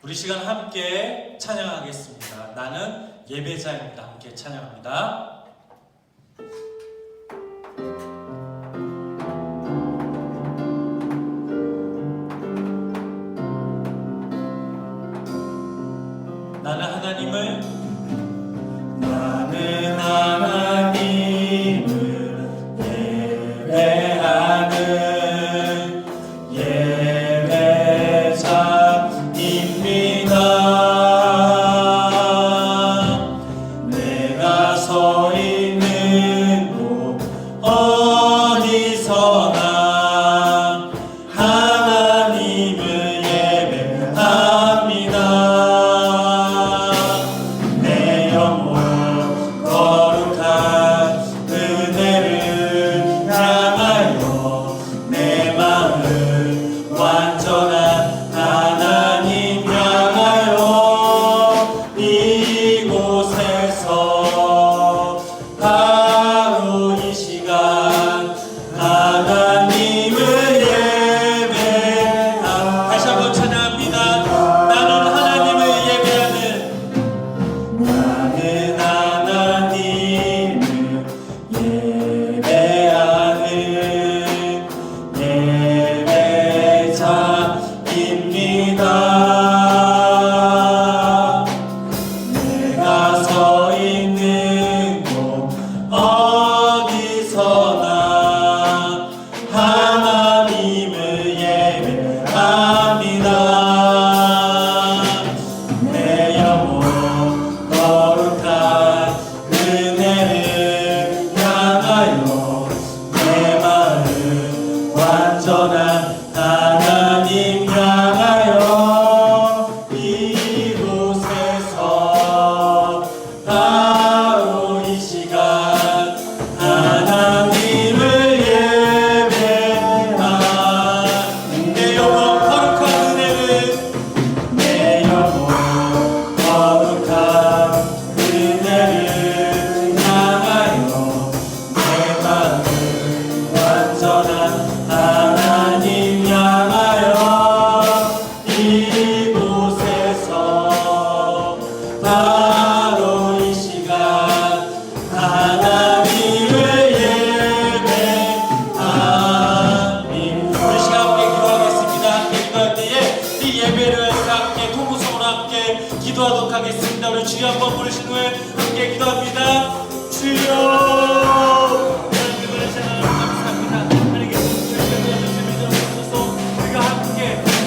우리 시간 함께 찬양하겠습니다. 나는 예배자입니다. 함께 찬양합니다. 나는 하나님을 예배하는 예배자입니다. 내가 서 있는 곳 어디서나 하나님을 예배합니다. 내 영혼 거룩한 은혜를 향하여 내 마음 완전한 하나님 향하여 이곳에서 바로 이 시간 하나님을 예배합니다. 다시 한번 찬양합니다. 나는 하나님을 예배하는 예배자입니다. 내가 서 있는 곳 어디서나 하나님을 예배합니다. 내 영혼 거룩한 은혜를 향하여 내 마음 완전한 하나님 향하여 이곳에서 바로 이 시간 하나님을 예배합니다. 내 영혼 거룩한 은혜를 내 영혼 거룩한 은혜를 향하여 내 마음 완전한 하나님 향하여 이곳에서 바로 이 시간 하나님을 예배합니다. 우리 시간 함께 기도하겠습니다. 함께 기도할 때에 이 예배를 함께 통구성으로 함께 기도하도록 하겠습니다. 우리 주여 한번 부르신 후에 함께 기도합니다. 주여 하나님을 감사합니다. 하나님께 주셔서 우리가 함께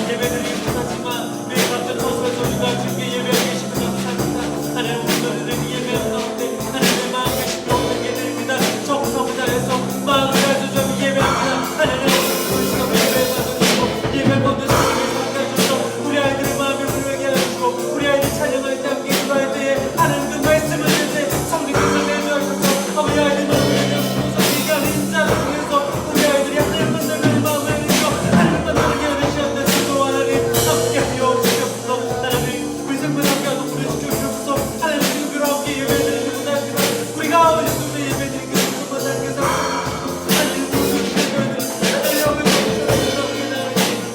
예배드리기 못하지만 매일 같은 곳에서 우리가 주께 예배하고 계시면 감사합니다. 하나님 우리들은 예배하는 가운데 하나님의 마음과 심령을 얻게 드립니다. 정성을 다해서 마음을 다해서 좀 예배합니다. 하나님 우리 시간 예배에 받아주시고 예배 가운데 성령께서 함께 하셔서 우리 아이들의 마음을 불러게 하시고 우리 아이들 찬양할 때 함께 기도할 때에 하나님 그 말씀을 들을 때 성령께서 내주하셔서 우리 아이들 마음을 열어주셔서 이가는 인자를 통해서 우리 아이들이 하나님 만나는 마음을 열어 하나님 만나게 하는 시간 되시고 하나님 함께하여 주시옵소서. 하나님 우리 생명 함께하고 부르시켜 주시옵소서. 하나님 주님으로 함께 예배드리지 못하지만 우리가 어디서도 예배드리기 못하겠사 하나님 부르시고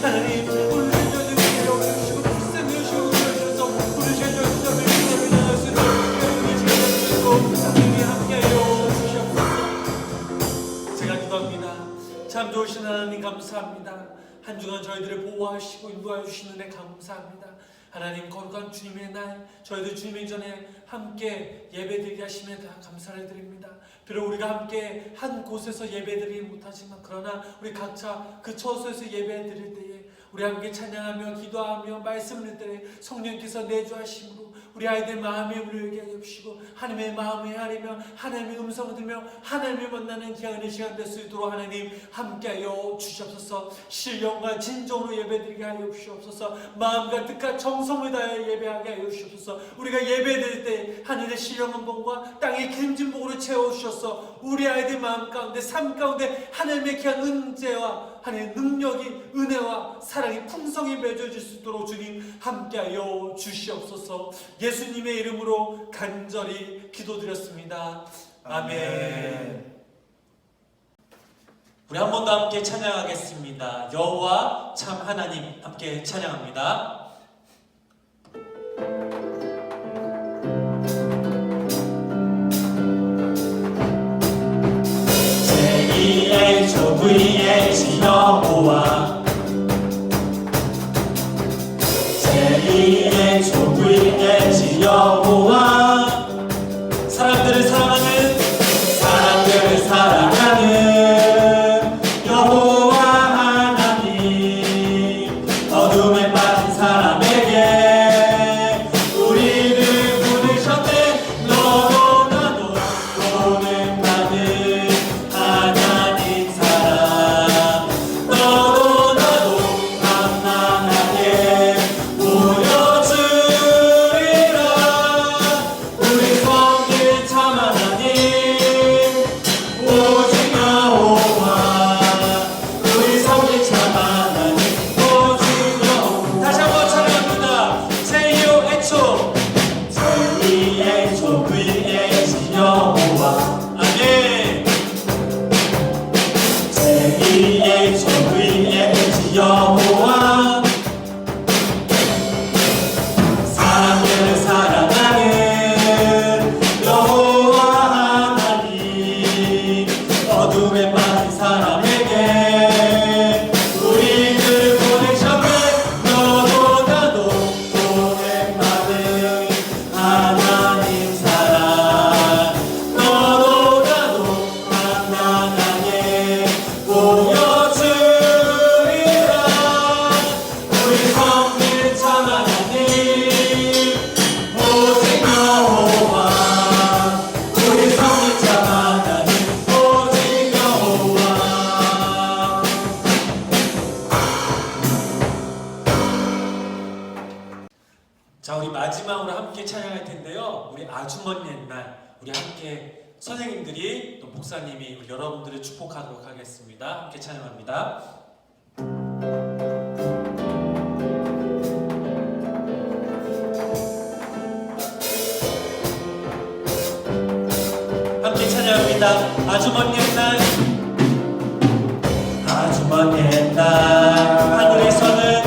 하나님 오늘 저녁에 여기주시고 생명 주시고 주셔서 부르시고 주셔서 하나님 하나님이 함께하여 주시옵소서. 제가 기도합니다. 참 좋으신 하나님 감사합니다. 한 주간 저희들을 보호하시고 인도하여 주시는 은혜 감사합니다. 하나님 거룩한 주님의 날 저희들 주님의 전에 함께 예배드리게 하시면 다 감사를 드립니다. 비록 우리가 함께 한 곳에서 예배드리지 못하지만 그러나 우리 각자 그 처소에서 예배드릴 때에 우리 함께 찬양하며 기도하며 말씀을 때에 성령께서 내주하심으로 우리 아이들 마음에 물려게 하여 주시고 하나님의 마음에 헤아리며 하나님의 음성을 들며 하나님을 만나는 귀한 시간 될 수 있도록 하나님 함께하여 주시옵소서. 신령과 진정으로 예배드리게 하여 주시옵소서. 마음과 뜻과 정성을 다하여 예배하게 하여 주시옵소서. 우리가 예배드릴 때 하늘의 신령한 복과 땅의 기름진 복으로 채워주셔서 우리 아이들 마음 가운데 삶 가운데 하나님의 귀한 은재와 하나님의 능력이 은혜와 사랑이 풍성히 맺어질 수 있도록 주님 함께하여 주시옵소서. 예수님의 이름으로 간절히 기도드렸습니다. 아멘. 우리 한 번 더 함께 찬양하겠습니다. 여호와 참 하나님 함께 찬양합니다. 제2의 조부의 신 여호와 제2의 조부의 신 여호와 사람들을 사랑하는 여호와 하나님 어둠에 빠진 사람에게 우리를 부르셨네. 너도 나도 보는 받은 하나님 사랑 너도 나도 만만하게 보여주리라. 우리 성길 참 하나님 오직 여호와 우리 성길 참 하나님 오직 여호와. 다시 한번 찬양합니다. 제2의 애초 제2의 조부의 신 여호와 아멘. 제2의 조부의 신 여호와 사람들을 사랑하는 여호와 하나님 어둠에 빠진 사람에게 우리를 보내셨네. 너도 나도 보냄받은 하나님 사랑 너도 나도 만만하게 보여주리라. 우리 성길 참 하나님 오직 여호와 우리 성길 참 하나님 오직 여호와. 자, 우리 마지막으로 함께 찬양할 텐데요. 우리 아주 먼 옛날 우리 함께 선생님들이 또 목사님이 우리 여러분들을 축복하도록 하겠습니다. 함께 찬양합니다. 함께 찬양합니다. 아주 먼 옛날 아주 먼 옛날 하늘에서는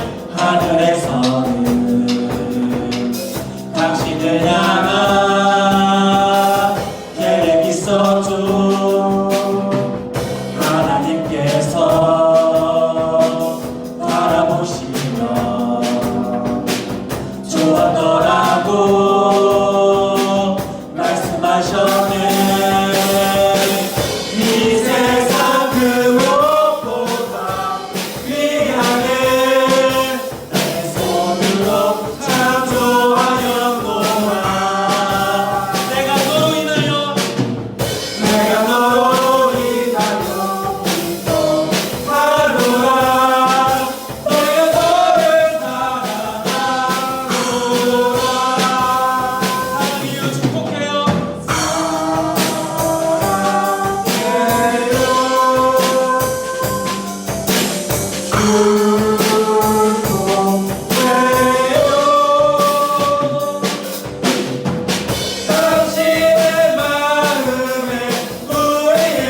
당신을 향한 계획이 있었죠. 하나님께서 바라보시며 좋았더라고 말씀하셨네. 이 세상 그 무엇보다 귀하게 나의 손으로 창조하였노라. 내가 너로 인하여 기뻐하노라. 내가 너를 사랑하노라. 하나님이여 축복해요. 당신의 마음에 우리의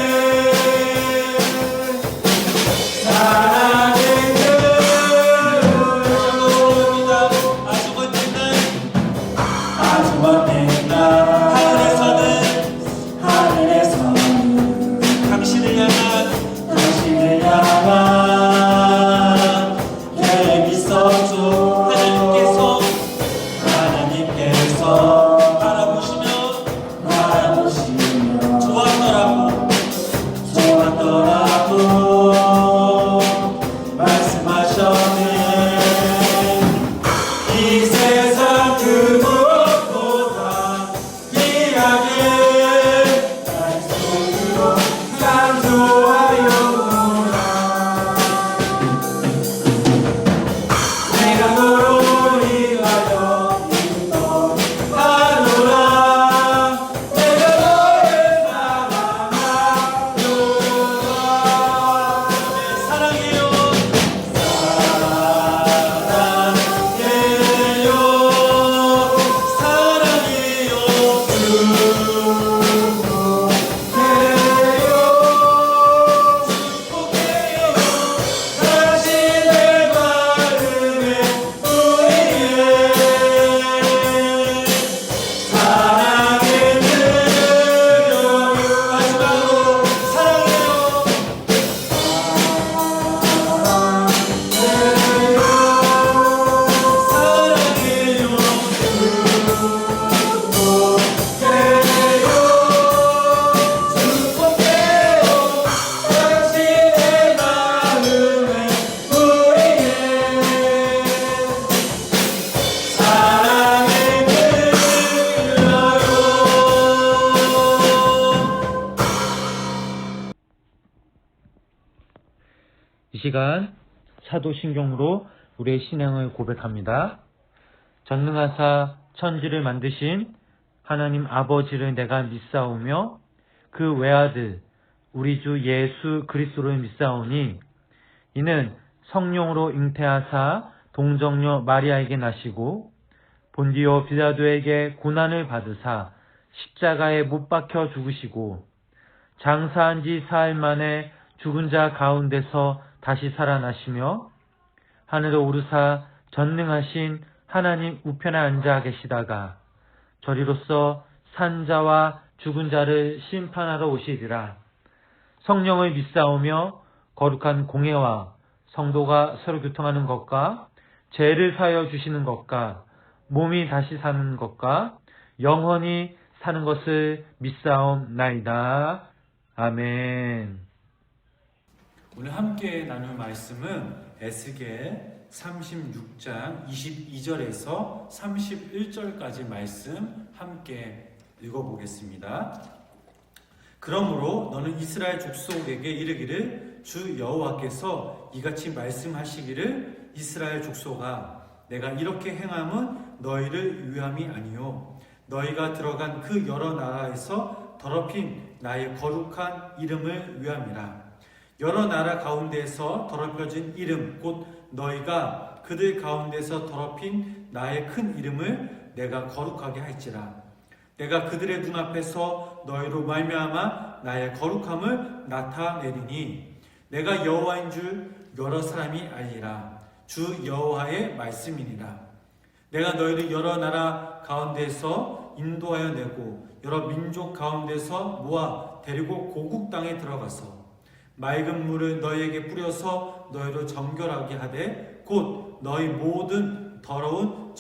사랑의 그루입니다. 아주 먼 옛날 하늘에서는 당신을 향한 계획이 있었죠. 하나님께서 바라보시며 좋았더라고 말씀하셨네. 이 세상 그 무엇보다 귀하게 나의 손으로 창조하였노라. 내가 너로 인하여 기뻐하노라. 내가 너를 사랑하노라. 이 시간 사도신경으로 우리의 신앙을 고백합니다. 전능하사 천지를 만드신 하나님 아버지를 내가 믿사오며 그 외아들 우리 주 예수 그리스도를 믿사오니 이는 성령으로 잉태하사 동정녀 마리아에게 나시고 본디오 빌라도에게 고난을 받으사 십자가에 못 박혀 죽으시고 장사한 지 사흘 만에 죽은 자 가운데서 다시 살아나시며 하늘로 오르사 전능하신 하나님 우편에 앉아 계시다가 저리로서 산자와 죽은 자를 심판하러 오시리라. 성령을 믿사오며 거룩한 공회와 성도가 서로 교통하는 것과 죄를 사하여 주시는 것과 몸이 다시 사는 것과 영원히 사는 것을 믿사옵나이다. 아멘. 오늘 함께 나눌 말씀은 에스겔 36장 22절에서 31절까지 말씀 함께 읽어보겠습니다. 그러므로 너는 이스라엘 족속에게 이르기를 주 여호와께서 이같이 말씀하시기를 이스라엘 족속아 내가 이렇게 행함은 너희를 위함이 아니요 너희가 들어간 그 여러 나라에서 더럽힌 나의 거룩한 이름을 위함이라. 여러 나라 가운데서 더럽혀진 이름 곧 너희가 그들 가운데서 더럽힌 나의 큰 이름을 내가 거룩하게 할지라. 내가 그들의 눈앞에서 너희로 말미암아 나의 거룩함을 나타내리니 내가 여호와인 줄 여러 사람이 알리라. 주 여호와의 말씀이니라. 내가 너희를 여러 나라 가운데서 인도하여 내고 여러 민족 가운데서 모아 데리고 고국 땅에 들어가서 맑은 물을 너희에게 뿌려서 너희를 정결하게 하되 곧 너희 모든 더러운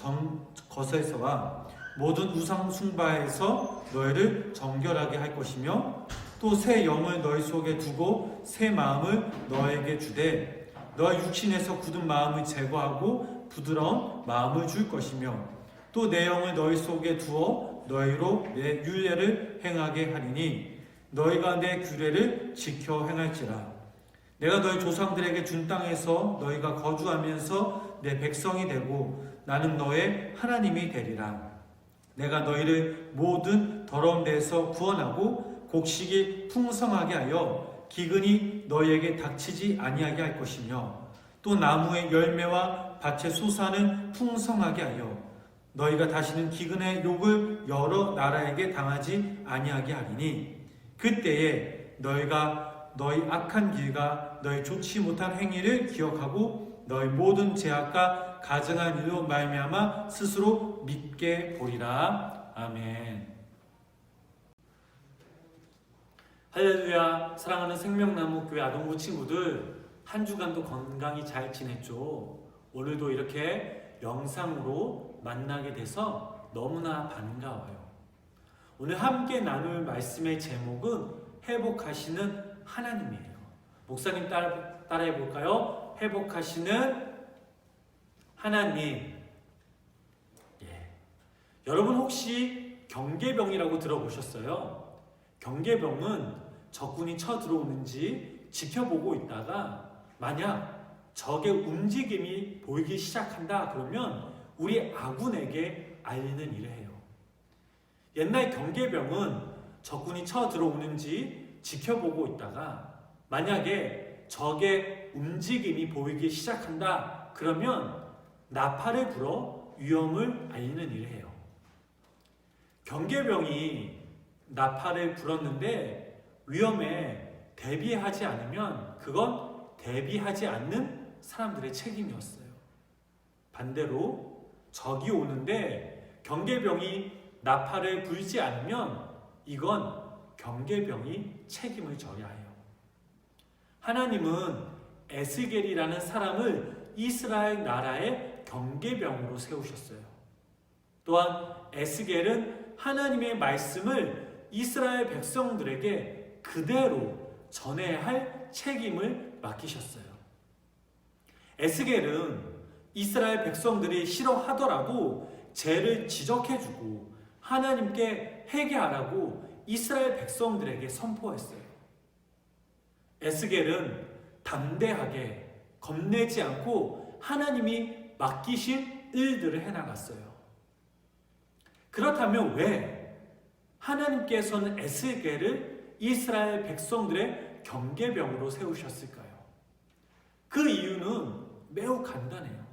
것에서와 모든 우상 숭배에서 너희를 정결하게 할 것이며 또 새 영을 너희 속에 두고 새 마음을 너에게 주되 너희 육신에서 굳은 마음을 제거하고 부드러운 마음을 줄 것이며 또 내 영을 너희 속에 두어 너희로 내 율례를 행하게 하리니 너희가 내 규례를 지켜 행할지라. 내가 너희 조상들에게 준 땅에서 너희가 거주하면서 내 백성이 되고 나는 너의 하나님이 되리라. 내가 너희를 모든 더러운 데에서 구원하고 곡식이 풍성하게 하여 기근이 너희에게 닥치지 아니하게 할 것이며 또 나무의 열매와 밭의 소사는 풍성하게 하여 너희가 다시는 기근의 욕을 여러 나라에게 당하지 아니하게 하리니 그때에 너희가 너희 악한 길과 너희 좋지 못한 행위를 기억하고 너희 모든 죄악과 가증한 일로 말미암아 스스로 믿게 보리라. 아멘. 할렐루야. 사랑하는 생명나무 교회 아동부 친구들, 한 주간도 건강히 잘 지냈죠? 오늘도 이렇게 영상으로 만나게 돼서 너무나 반가워요. 오늘 함께 나눌 말씀의 제목은 회복하시는 하나님이에요. 목사님 따라해 볼까요? 회복하시는 하나님. 여러분 혹시 경계병이라고 들어보셨어요? 경계병은 적군이 쳐들어오는지 지켜보고 있다가 만약 적의 움직임이 보이기 시작한다 그러면 우리 아군에게 알리는 일을 해요. 옛날 경계병은 적군이 쳐들어오는지 지켜보고 있다가 만약에 적의 움직임이 보이기 시작한다 그러면 나팔을 불어 위험을 알리는 일을 해요. 경계병이 나팔을 불었는데 위험에 대비하지 않으면 그건 대비하지 않는 사람들의 책임이었어요. 반대로 적이 오는데 경계병이 나팔을 불지 않으면 이건 경계병이 책임을 져야 해요. 하나님은 에스겔이라는 사람을 이스라엘 나라의 경계병으로 세우셨어요. 또한 에스겔은 하나님의 말씀을 이스라엘 백성들에게 그대로 전해야 할 책임을 맡기셨어요. 에스겔은 이스라엘 백성들이 싫어하더라도 죄를 지적해주고 하나님께 회개하라고 이스라엘 백성들에게 선포했어요. 에스겔은 담대하게 겁내지 않고 하나님이 맡기신 일들을 해나갔어요. 그렇다면 왜 하나님께서는 에스겔을 이스라엘 백성들의 경계병으로 세우셨을까요? 그 이유는 매우 간단해요.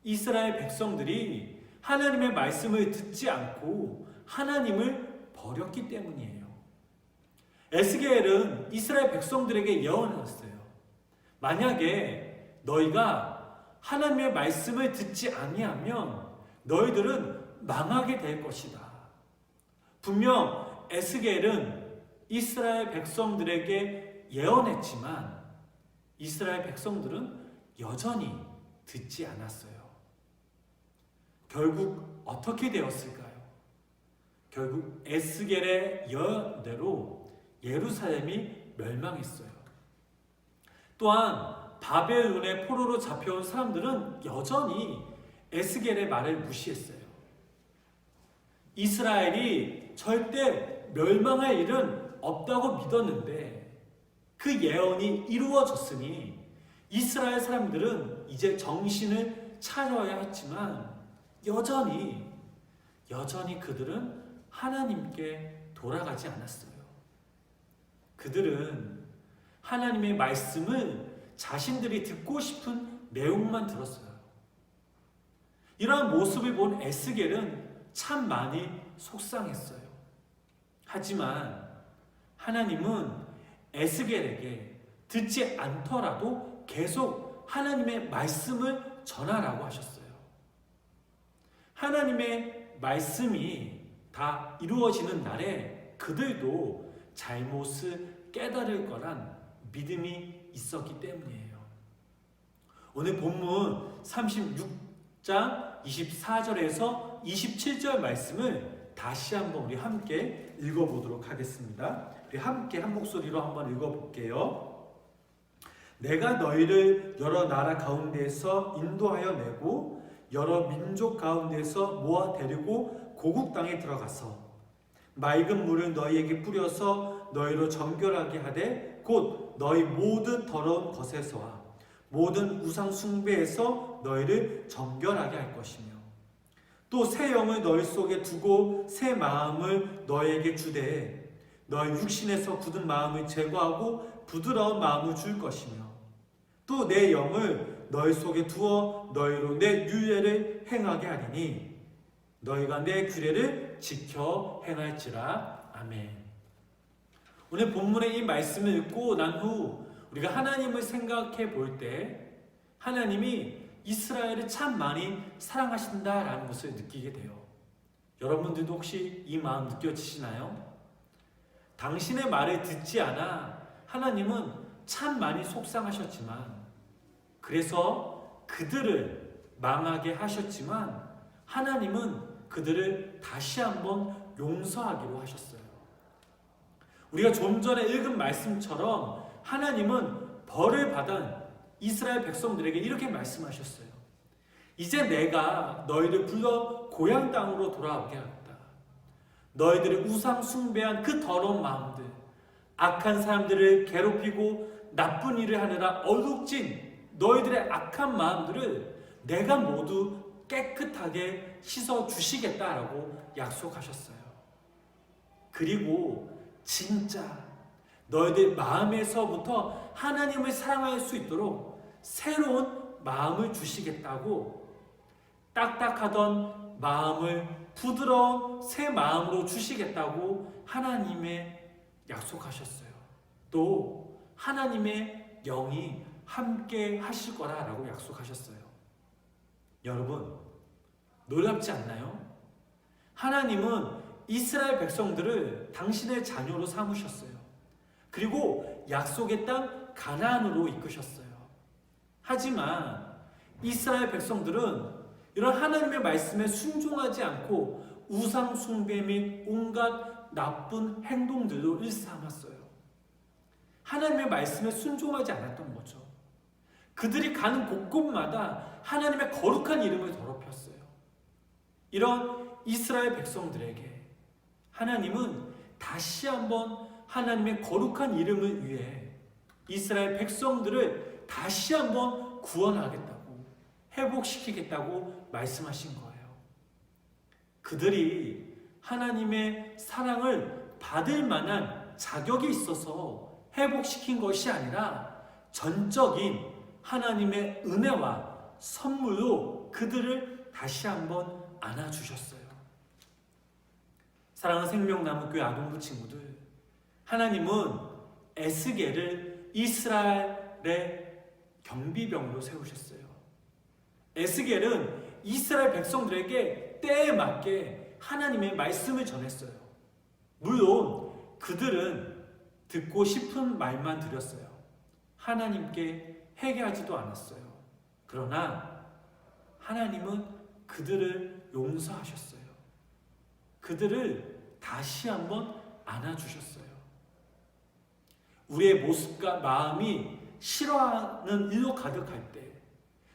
이스라엘 백성들이 하나님의 말씀을 듣지 않고 하나님을 버렸기 때문이에요. 에스겔은 이스라엘 백성들에게 예언했어요. 만약에 너희가 하나님의 말씀을 듣지 아니하면 너희들은 망하게 될 것이다. 분명 에스겔은 이스라엘 백성들에게 예언했지만 이스라엘 백성들은 여전히 듣지 않았어요. 결국 어떻게 되었을까요? 결국 에스겔의 예언대로 예루살렘이 멸망했어요. 또한 바벨론의 포로로 잡혀온 사람들은 여전히 에스겔의 말을 무시했어요. 이스라엘이 절대 멸망할 일은 없다고 믿었는데 그 예언이 이루어졌으니 이스라엘 사람들은 이제 정신을 차려야 했지만 여전히 그들은 하나님께 돌아가지 않았어요. 그들은 하나님의 말씀을 자신들이 듣고 싶은 내용만 들었어요. 이러한 모습을 본 에스겔은 참 많이 속상했어요. 하지만 하나님은 에스겔에게 듣지 않더라도 계속 하나님의 말씀을 전하라고 하셨어요. 하나님의 말씀이 다 이루어지는 날에 그들도 잘못을 깨달을 거란 믿음이 있었기 때문이에요. 오늘 본문 36장 24절에서 27절 말씀을 다시 한번 우리 함께 읽어보도록 하겠습니다. 우리 함께 한 목소리로 한번 읽어볼게요. 내가 너희를 여러 나라 가운데에서 인도하여 내고 여러 민족 가운데서 모아 데리고 고국 땅에 들어가서 맑은 물을 너희에게 뿌려서 너희로 정결하게 하되 곧 너희 모든 더러운 것에서와 모든 우상 숭배에서 너희를 정결하게 할 것이며 또 새 영을 너희 속에 두고 새 마음을 너희에게 주되 너희 육신에서 굳은 마음을 제거하고 부드러운 마음을 줄 것이며 또 내 영을 너희 속에 두어 너희로 내 율례를 행하게 하리니 너희가 내 규례를 지켜 행할지라. 아멘. 오늘 본문의 이 말씀을 읽고 난 후 우리가 하나님을 생각해 볼 때 하나님이 이스라엘을 참 많이 사랑하신다라는 것을 느끼게 돼요. 여러분들도 혹시 이 마음 느껴지시나요? 당신의 말을 듣지 않아 하나님은 참 많이 속상하셨지만 그래서 그들을 망하게 하셨지만 하나님은 그들을 다시 한번 용서하기로 하셨어요. 우리가 좀 전에 읽은 말씀처럼 하나님은 벌을 받은 이스라엘 백성들에게 이렇게 말씀하셨어요. 이제 내가 너희를 불러 고향 땅으로 돌아오게 하겠다. 너희들의 우상 숭배한 그 더러운 마음들, 악한 사람들을 괴롭히고 나쁜 일을 하느라 얼룩진 너희들의 악한 마음들을 내가 모두 깨끗하게 씻어 주시겠다라고 약속하셨어요. 그리고 진짜 너희들 마음에서부터 하나님을 사랑할 수 있도록 새로운 마음을 주시겠다고 딱딱하던 마음을 부드러운 새 마음으로 주시겠다고 하나님의 약속하셨어요. 또 하나님의 영이 함께 하실 거라라고 약속하셨어요. 여러분, 놀랍지 않나요? 하나님은 이스라엘 백성들을 당신의 자녀로 삼으셨어요. 그리고 약속의 땅 가나안으로 이끄셨어요. 하지만 이스라엘 백성들은 이런 하나님의 말씀에 순종하지 않고 우상 숭배 및 온갖 나쁜 행동들로 일삼았어요. 하나님의 말씀에 순종하지 않았던 거죠. 그들이 가는 곳곳마다 하나님의 거룩한 이름을 더럽혔어요. 이런 이스라엘 백성들에게 하나님은 다시 한번 하나님의 거룩한 이름을 위해 이스라엘 백성들을 다시 한번 구원하겠다고, 회복시키겠다고 말씀하신 거예요. 그들이 하나님의 사랑을 받을 만한 자격이 있어서 회복시킨 것이 아니라 전적인 하나님의 은혜와 선물로 그들을 다시 한번 안아주셨어요. 사랑하는 생명나무교회 아동부 친구들, 하나님은 에스겔을 이스라엘의 경비병으로 세우셨어요. 에스겔은 이스라엘 백성들에게 때에 맞게 하나님의 말씀을 전했어요. 물론 그들은 듣고 싶은 말만 드렸어요. 하나님께 회개하지도 않았어요. 그러나 하나님은 그들을 용서하셨어요. 그들을 다시 한번 안아주셨어요. 우리의 모습과 마음이 싫어하는 일로 가득할 때,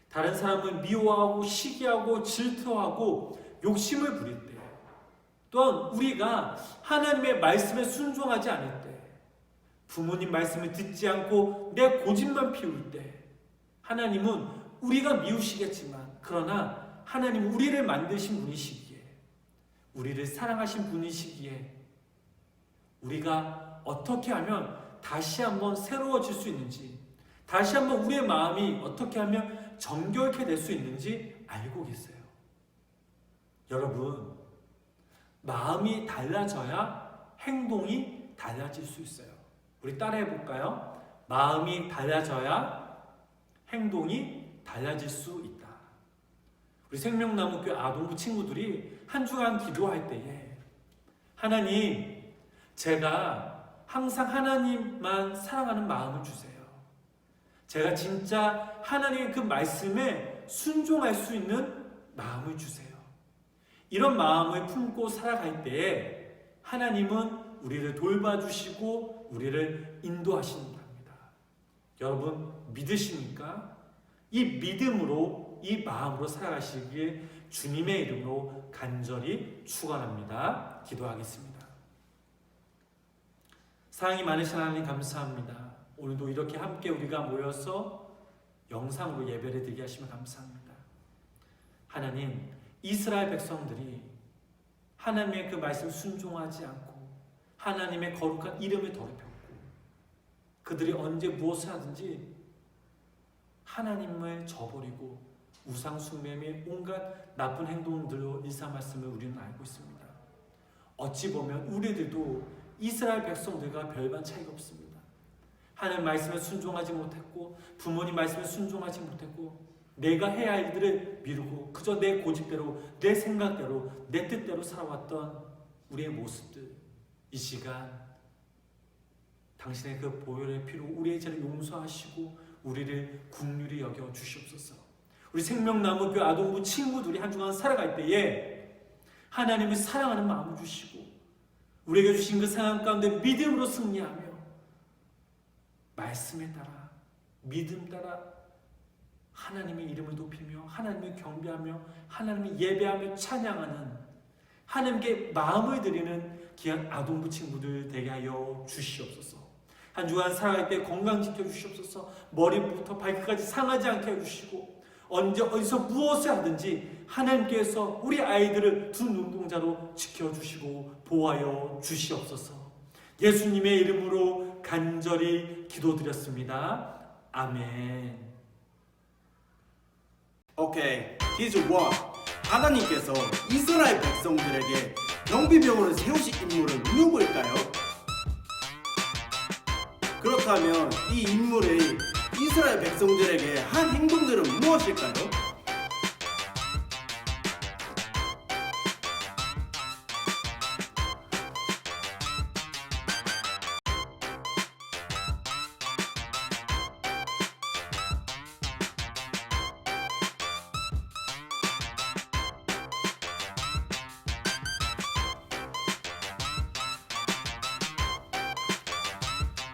다른 사람을 미워하고 시기하고 질투하고 욕심을 부릴 때, 또한 우리가 하나님의 말씀에 순종하지 않을 때, 부모님 말씀을 듣지 않고 내 고집만 피울 때, 하나님은 우리가 미우시겠지만, 그러나 하나님은 우리를 만드신 분이시기에, 우리를 사랑하신 분이시기에, 우리가 어떻게 하면 다시 한번 새로워질 수 있는지, 다시 한번 우리의 마음이 어떻게 하면 정결케 될 수 있는지 알고 계세요. 여러분, 마음이 달라져야 행동이 달라질 수 있어요. 우리 따라해 볼까요? 마음이 달라져야 행동이 달라질 수 있다. 우리 생명나무교회 아동부 친구들이 한 주간 기도할 때에, 하나님, 제가 항상 하나님만 사랑하는 마음을 주세요. 제가 진짜 하나님의 그 말씀에 순종할 수 있는 마음을 주세요. 이런 마음을 품고 살아갈 때에 하나님은 우리를 돌봐주시고 우리를 인도하신답니다. 여러분 믿으십니까? 이 믿음으로, 이 마음으로 살아가시길 주님의 이름으로 간절히 축원합니다. 기도하겠습니다. 사랑이 많으신 하나님 감사합니다. 오늘도 이렇게 함께 우리가 모여서 영상으로 예배를 드리게 하시면 감사합니다. 하나님, 이스라엘 백성들이 하나님의 그 말씀 순종하지 않고 하나님의 거룩한 이름을 더럽혔고, 그들이 언제 무엇을 하든지 하나님을 저버리고 우상 숭배의 온갖 나쁜 행동들로 일삼았음을 우리는 알고 있습니다. 어찌 보면 우리들도 이스라엘 백성들과 별반 차이가 없습니다. 하나님 말씀에 순종하지 못했고, 부모님 말씀에 순종하지 못했고, 내가 해야 할 일들을 미루고 그저 내 고집대로, 내 생각대로, 내 뜻대로 살아왔던 우리의 모습들, 이 시간 당신의 그 보혈의 피로 우리의 죄를 용서하시고 우리를 긍휼히 여겨 주시옵소서. 우리 생명나무 그 아동부 친구들이 한 주간 살아갈 때에 하나님을 사랑하는 마음을 주시고 우리에게 주신 그 상황 가운데 믿음으로 승리하며 말씀에 따라, 믿음 따라 하나님의 이름을 높이며 하나님을 경배하며 하나님을 예배하며 찬양하는, 하나님께 마음을 드리는 귀한 아동부 친구들 되게 하여 주시옵소서. 한 주간 살아갈 때 건강 지켜주시옵소서. 머리부터 발끝까지 상하지 않게 해주시고, 언제 어디서 무엇을 하든지 하나님께서 우리 아이들을 두 눈동자로 지켜주시고 보호하여 주시옵소서. 예수님의 이름으로 간절히 기도드렸습니다. 아멘. 오케이, 퀴즈 1. 하나님께서 이스라엘 백성들에게 경비병으로 세우신 인물은 누구일까요? 그렇다면 이 인물의 이스라엘 백성들에게 한 행동들은 무엇일까요?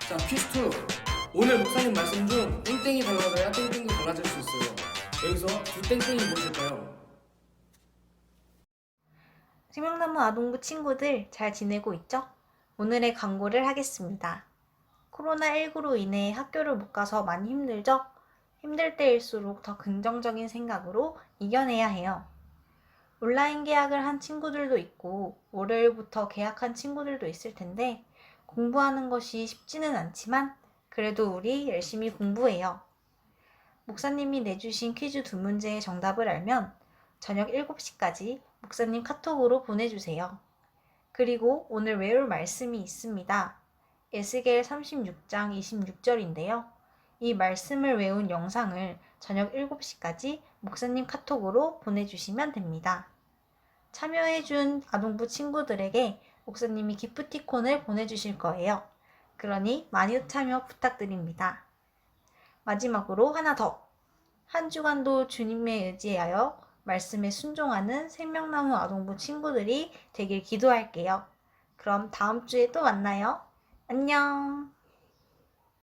자, 퀴즈 2. 오늘 목사님 말씀 중 땡땡이 달라져야 땡땡도 달라질 수 있어요. 여기서 두 땡땡이 무엇일까요? 생명나무 아동부 친구들 잘 지내고 있죠? 오늘의 광고를 하겠습니다. 코로나19로 인해 학교를 못 가서 많이 힘들죠? 힘들 때일수록 더 긍정적인 생각으로 이겨내야 해요. 온라인 계약을 한 친구들도 있고 월요일부터 계약한 친구들도 있을 텐데 공부하는 것이 쉽지는 않지만 그래도 우리 열심히 공부해요. 목사님이 내주신 퀴즈 2문제의 정답을 알면 저녁 7시까지 목사님 카톡으로 보내주세요. 그리고 오늘 외울 말씀이 있습니다. 에스겔 36장 26절인데요. 이 말씀을 외운 영상을 저녁 7시까지 목사님 카톡으로 보내주시면 됩니다. 참여해준 아동부 친구들에게 목사님이 기프티콘을 보내주실 거예요. 그러니 많이 참여 부탁드립니다. 마지막으로 하나 더. 한 주간도 주님에 의지하여 말씀에 순종하는 생명나무 아동부 친구들이 되길 기도할게요. 그럼 다음 주에 또 만나요. 안녕.